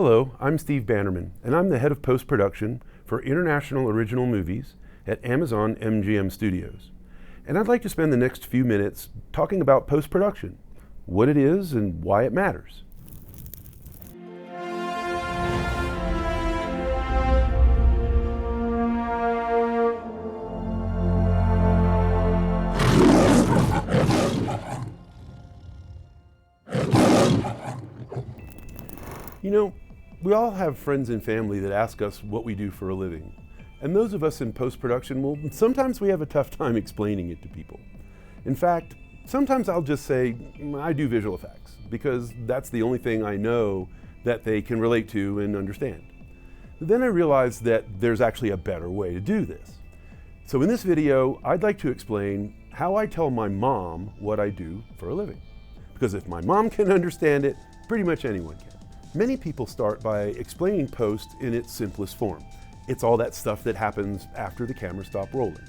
Hello, I'm Steve Bannerman, and I'm the head of post-production for International Original Movies at Amazon MGM Studios. And I'd like to spend the next few minutes talking about post-production, what it is and why it matters. You know, we all have friends and family that ask us what we do for a living. And those of us in post-production, well, sometimes we have a tough time explaining it to people. In fact, sometimes I'll just say, I do visual effects, because that's the only thing I know that they can relate to and understand. Then I realized that there's actually a better way to do this. So in this video, I'd like to explain how I tell my mom what I do for a living. Because if my mom can understand it, pretty much anyone can. Many people start by explaining post in its simplest form. It's all that stuff that happens after the camera stops rolling.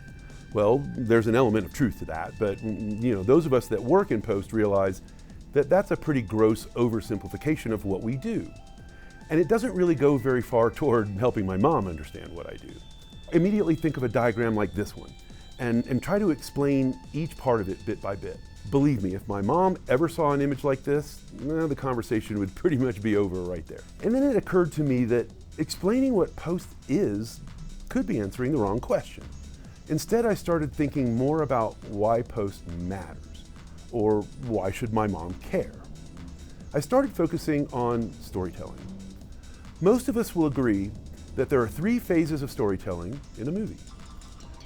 Well, there's an element of truth to that, but those of us that work in post realize that that's a pretty gross oversimplification of what we do. And it doesn't really go very far toward helping my mom understand what I do. Immediately think of a diagram like this one and try to explain each part of it bit by bit. Believe me, if my mom ever saw an image like this, the conversation would pretty much be over right there. And then it occurred to me that explaining what post is could be answering the wrong question. Instead, I started thinking more about why post matters, or why should my mom care? I started focusing on storytelling. Most of us will agree that there are three phases of storytelling in a movie.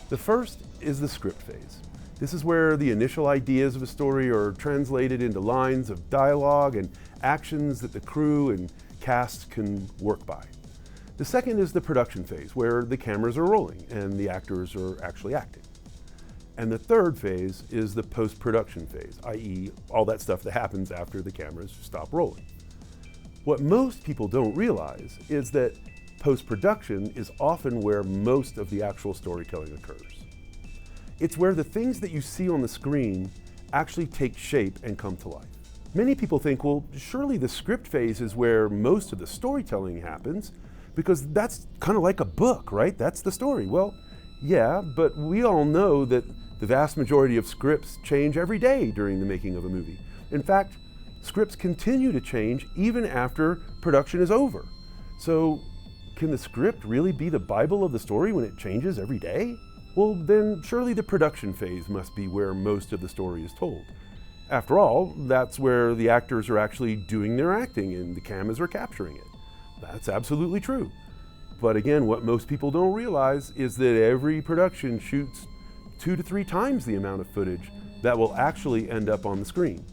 The first is the script phase. This is where the initial ideas of a story are translated into lines of dialogue and actions that the crew and cast can work by. The second is the production phase, where the cameras are rolling and the actors are actually acting. And the third phase is the post-production phase, i.e. all that stuff that happens after the cameras stop rolling. What most people don't realize is that post-production is often where most of the actual storytelling occurs. It's where the things that you see on the screen actually take shape and come to life. Many people think, well, surely the script phase is where most of the storytelling happens, because that's kind of like a book, right? That's the story. Well, yeah, but we all know that the vast majority of scripts change every day during the making of a movie. In fact, scripts continue to change even after production is over. So can the script really be the Bible of the story when it changes every day? Well, then surely the production phase must be where most of the story is told. After all, that's where the actors are actually doing their acting and the cameras are capturing it. That's absolutely true. But again, what most people don't realize is that every production shoots 2 to 3 times the amount of footage that will actually end up on the screen.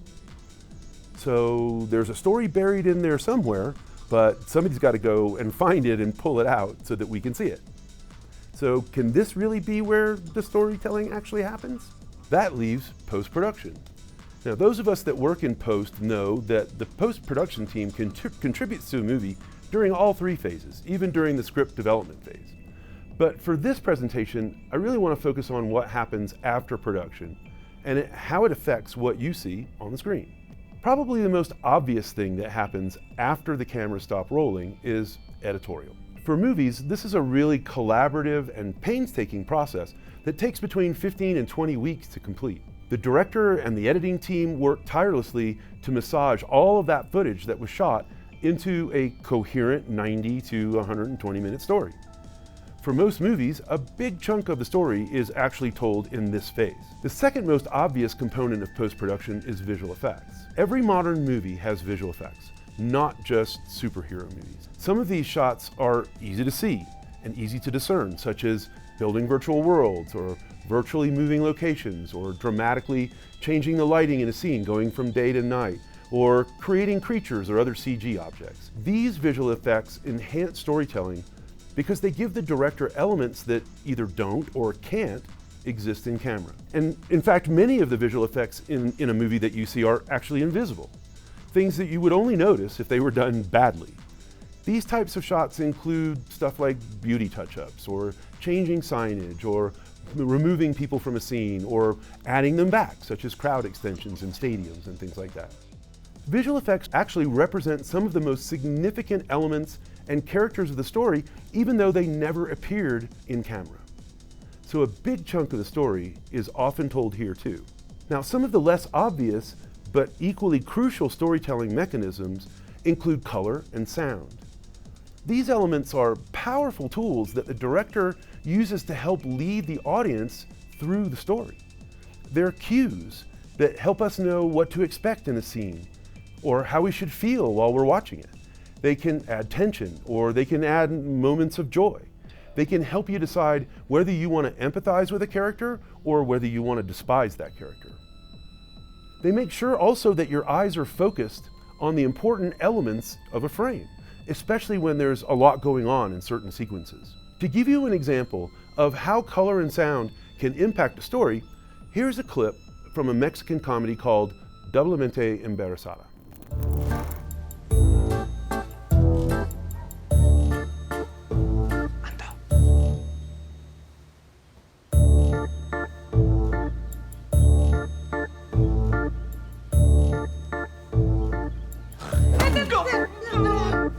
So there's a story buried in there somewhere, but somebody's got to go and find it and pull it out so that we can see it. So can this really be where the storytelling actually happens? That leaves post-production. Now, those of us that work in post know that the post-production team contributes to a movie during all 3 phases, even during the script development phase. But for this presentation, I really want to focus on what happens after production and how it affects what you see on the screen. Probably the most obvious thing that happens after the cameras stop rolling is editorial. For movies, this is a really collaborative and painstaking process that takes between 15 and 20 weeks to complete. The director and the editing team work tirelessly to massage all of that footage that was shot into a coherent 90 to 120 minute story. For most movies, a big chunk of the story is actually told in this phase. The second most obvious component of post-production is visual effects. Every modern movie has visual effects, not just superhero movies. Some of these shots are easy to see and easy to discern, such as building virtual worlds or virtually moving locations or dramatically changing the lighting in a scene going from day to night or creating creatures or other CG objects. These visual effects enhance storytelling because they give the director elements that either don't or can't exist in camera. And in fact, many of the visual effects in a movie that you see are actually invisible, things that you would only notice if they were done badly. These types of shots include stuff like beauty touch-ups or changing signage or removing people from a scene or adding them back, such as crowd extensions in stadiums and things like that. Visual effects actually represent some of the most significant elements and characters of the story, even though they never appeared in camera. So a big chunk of the story is often told here too. Now, some of the less obvious but equally crucial storytelling mechanisms include color and sound. These elements are powerful tools that the director uses to help lead the audience through the story. They're cues that help us know what to expect in a scene or how we should feel while we're watching it. They can add tension or they can add moments of joy. They can help you decide whether you want to empathize with a character or whether you want to despise that character. They make sure also that your eyes are focused on the important elements of a frame, especially when there's a lot going on in certain sequences. To give you an example of how color and sound can impact a story, here's a clip from a Mexican comedy called Doblemente Embarazada.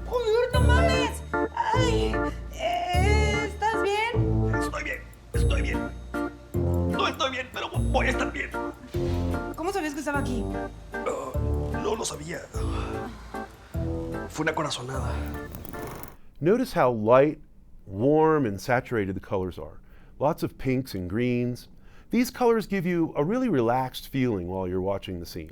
Joder, no mames. Ay, ¿estás bien? Estoy bien. No estoy bien, pero voy a estar bien. ¿Cómo sabías que estaba aquí? No lo sabía. Fue una corazonada. Notice how light, warm, and saturated the colors are. Lots of pinks and greens. These colors give you a really relaxed feeling while you're watching the scene.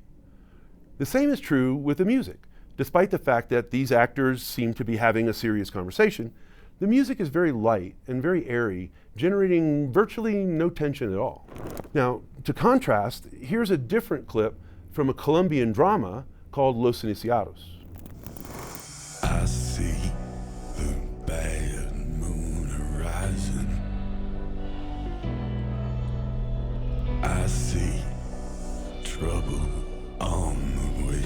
The same is true with the music. Despite the fact that these actors seem to be having a serious conversation, the music is very light and very airy, generating virtually no tension at all. Now, to contrast, here's a different clip from a Colombian drama called Los Iniciados. I see the bad moon horizon. I see trouble on the way.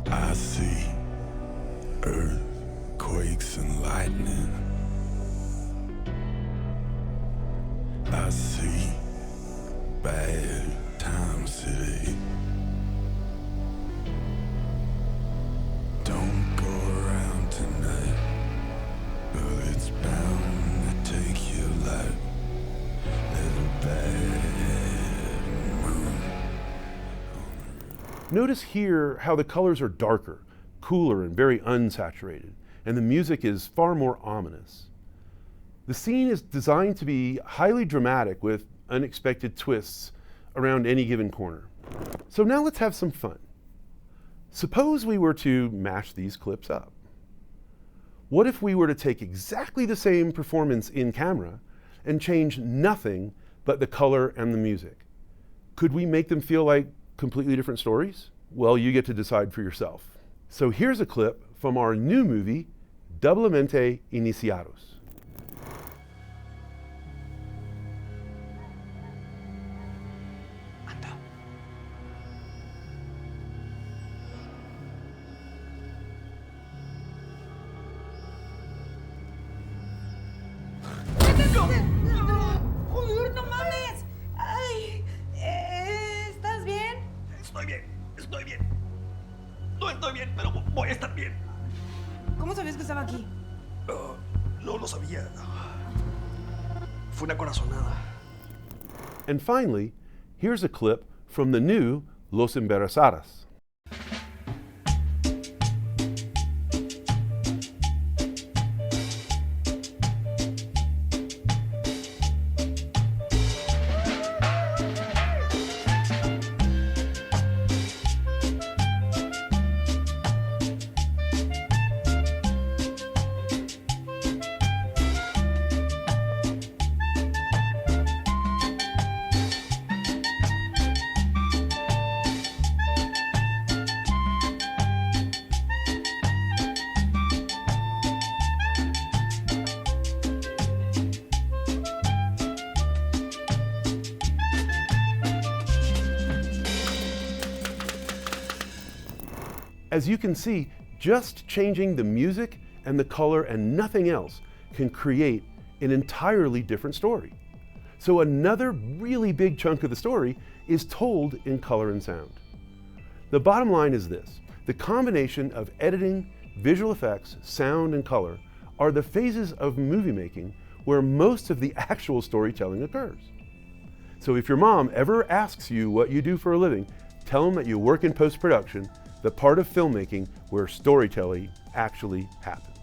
I see earthquakes and lightning. I see bad times today. Don't go around tonight, but it's bound to take your life. There's a bad moon. Notice here how the colors are darker, cooler, and very unsaturated, and the music is far more ominous. The scene is designed to be highly dramatic with unexpected twists around any given corner. So now let's have some fun. Suppose we were to mash these clips up. What if we were to take exactly the same performance in camera and change nothing but the color and the music? Could we make them feel like completely different stories? Well, you get to decide for yourself. So here's a clip from our new movie, Doblemente Iniciados. Joder, no mames. Ay, ¿estás bien? Estoy bien. No estoy bien, pero voy a estar bien. ¿Cómo sabías que estaba aquí? No lo sabía. Fue una corazonada. And finally, here's a clip from the new Los Embarazadas. As you can see, just changing the music and the color and nothing else can create an entirely different story. So another really big chunk of the story is told in color and sound. The bottom line is this: the combination of editing, visual effects, sound, and color are the phases of movie making where most of the actual storytelling occurs. So if your mom ever asks you what you do for a living, tell them that you work in post-production, the part of filmmaking where storytelling actually happens.